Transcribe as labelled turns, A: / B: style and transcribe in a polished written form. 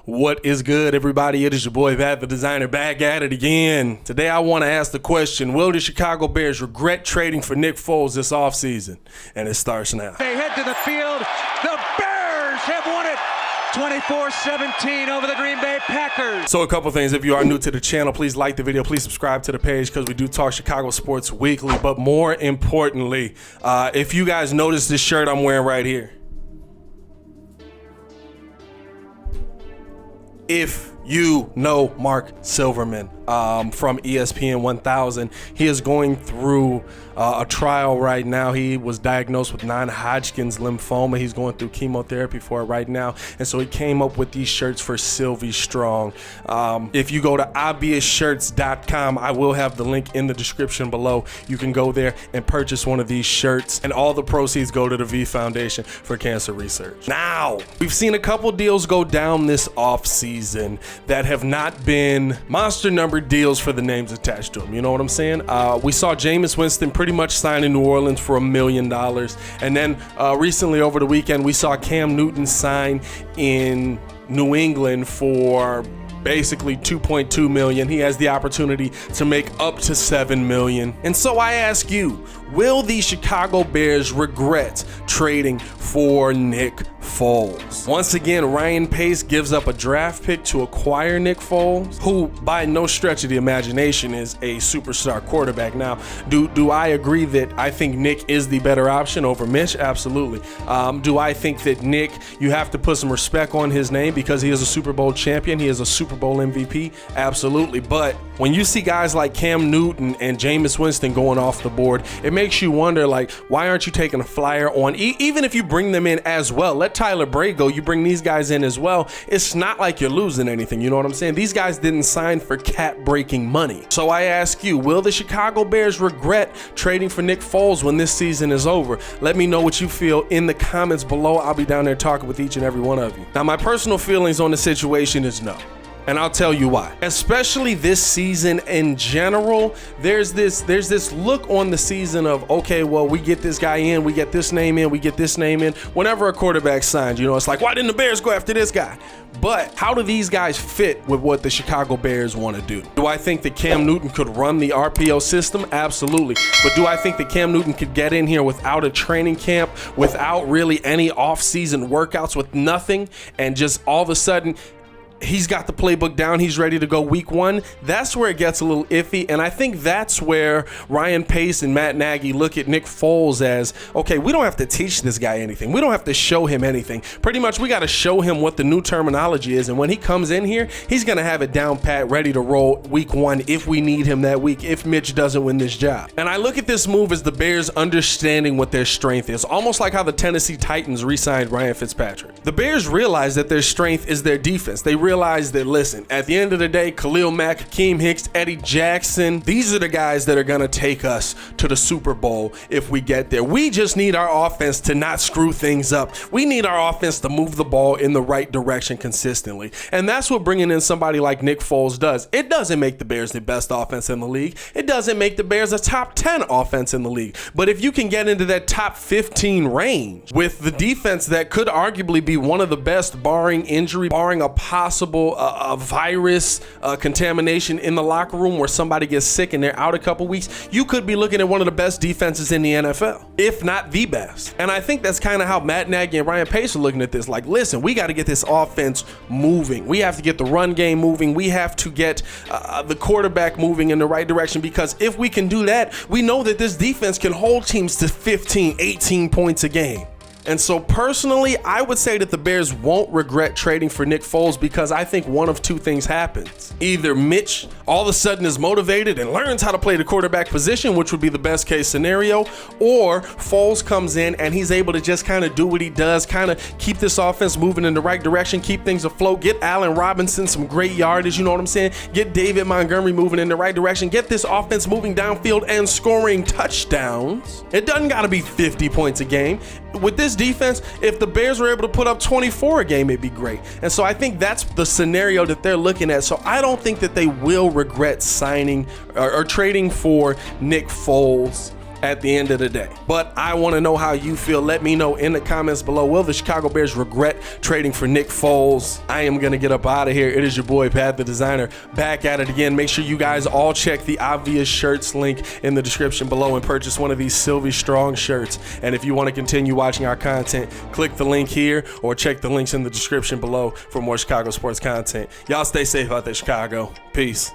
A: What is good, everybody? It is your boy, Pat the Designer, back at it again. Today, I want to ask the question, will the Chicago Bears regret trading for Nick Foles this offseason? And it starts now.
B: They head to the field. The Bears have won it 24-17 over the Green Bay Packers.
A: So a couple things. If you are new to the channel, please like the video. Please subscribe to the page because we do talk Chicago sports weekly. But more importantly, if you guys notice this shirt I'm wearing right here, if you know Mark Silverman from ESPN 1000, he is going through a trial right now. He was diagnosed with non-Hodgkin's lymphoma. He's going through chemotherapy for it right now. And so he came up with these shirts for Silvy Strong. If you go to obviousshirts.com, I will have the link in the description below. You can go there and purchase one of these shirts, and all the proceeds go to the V Foundation for Cancer Research. Now, we've seen a couple deals go down this offseason that have not been monster number deals for the names attached to them. You know what I'm saying? We saw Winston pretty much sign in New Orleans for $1 million. And then recently over the weekend, we saw Cam Newton sign in New England for basically $2.2 million. He has the opportunity to make up to $7 million. And so I ask you, will the Chicago Bears regret trading for Nick Foles? Once again, Ryan Pace gives up a draft pick to acquire Nick Foles, who by no stretch of the imagination is a superstar quarterback. Now, do I agree that I think Nick is the better option over Mitch? Absolutely. Do I think that Nick, you have to put some respect on his name because he is a Super Bowl champion, he is a Super Bowl MVP? Absolutely. But when you see guys like Cam Newton and Jameis Winston going off the board, it makes you wonder, like, why aren't you taking a flyer on, even if you bring them in as well? Let Tyler Bray go, you bring these guys in as well. It's not like you're losing anything, you know what I'm saying? These guys didn't sign for cap-breaking money. So I ask you, will the Chicago Bears regret trading for Nick Foles when this season is over? Let me know what you feel in the comments below. I'll be down there talking with each and every one of you. Now, my personal feelings on the situation is no. And I'll tell you why. Especially this season in general, there's this look on the season of, okay, well, we get this guy in, we get this name in, we get this name in. Whenever a quarterback signs, you know, it's like, why didn't the Bears go after this guy? But how do these guys fit with what the Chicago Bears want to do? Do I think that Cam Newton could run the RPO system? Absolutely. But do I think that Cam Newton could get in here without a training camp, without really any off-season workouts, with nothing, and just all of a sudden, he's got the playbook down, he's ready to go week one? That's where it gets a little iffy, and I think that's where Ryan Pace and Matt Nagy look at Nick Foles as, okay, we don't have to teach this guy anything. We don't have to show him anything. Pretty much, we got to show him what the new terminology is, and when he comes in here, he's going to have it down pat, ready to roll week one if we need him that week, if Mitch doesn't win this job. And I look at this move as the Bears understanding what their strength is, almost like how the Tennessee Titans re-signed Ryan Fitzpatrick. The Bears realize that their strength is their defense. They realize that, listen, at the end of the day, Khalil Mack, Hakeem Hicks, Eddie Jackson, these are the guys that are going to take us to the Super Bowl if we get there. We just need our offense to not screw things up. We need our offense to move the ball in the right direction consistently. And that's what bringing in somebody like Nick Foles does. It doesn't make the Bears the best offense in the league. It doesn't make the Bears a top 10 offense in the league. But if you can get into that top 15 range with the defense that could arguably be one of the best, barring injury, barring a possible a virus contamination in the locker room where somebody gets sick and they're out a couple weeks, you could be looking at one of the best defenses in the NFL, if not the best. And I think that's kind of how Matt Nagy and Ryan Pace are looking at this. Like, listen, we got to get this offense moving. We have to get the run game moving. We have to get the quarterback moving in the right direction, because if we can do that, we know that this defense can hold teams to 15, 18 points a game. And so personally, I would say that the Bears won't regret trading for Nick Foles, because I think one of two things happens. Either Mitch all of a sudden is motivated and learns how to play the quarterback position, which would be the best case scenario, or Foles comes in and he's able to just kind of do what he does, kind of keep this offense moving in the right direction, keep things afloat, get Allen Robinson some great yardage, you know what I'm saying? Get David Montgomery moving in the right direction, get this offense moving downfield and scoring touchdowns. It doesn't got to be 50 points a game. With this defense, if the Bears were able to put up 24 a game, it'd be great. And so I think that's the scenario that they're looking at. So I don't think that they will regret signing or trading for Nick Foles at the end of the day. But I want to know how you feel. Let me know in the comments below. Will the Chicago Bears regret trading for Nick Foles? I am going to get up out of here. It is your boy, Pat the Designer, back at it again. Make sure you guys all check the Obvious Shirts link in the description below and purchase one of these Silvy Strong shirts. And if you want to continue watching our content, click the link here or check the links in the description below for more Chicago sports content. Y'all stay safe out there, Chicago. Peace.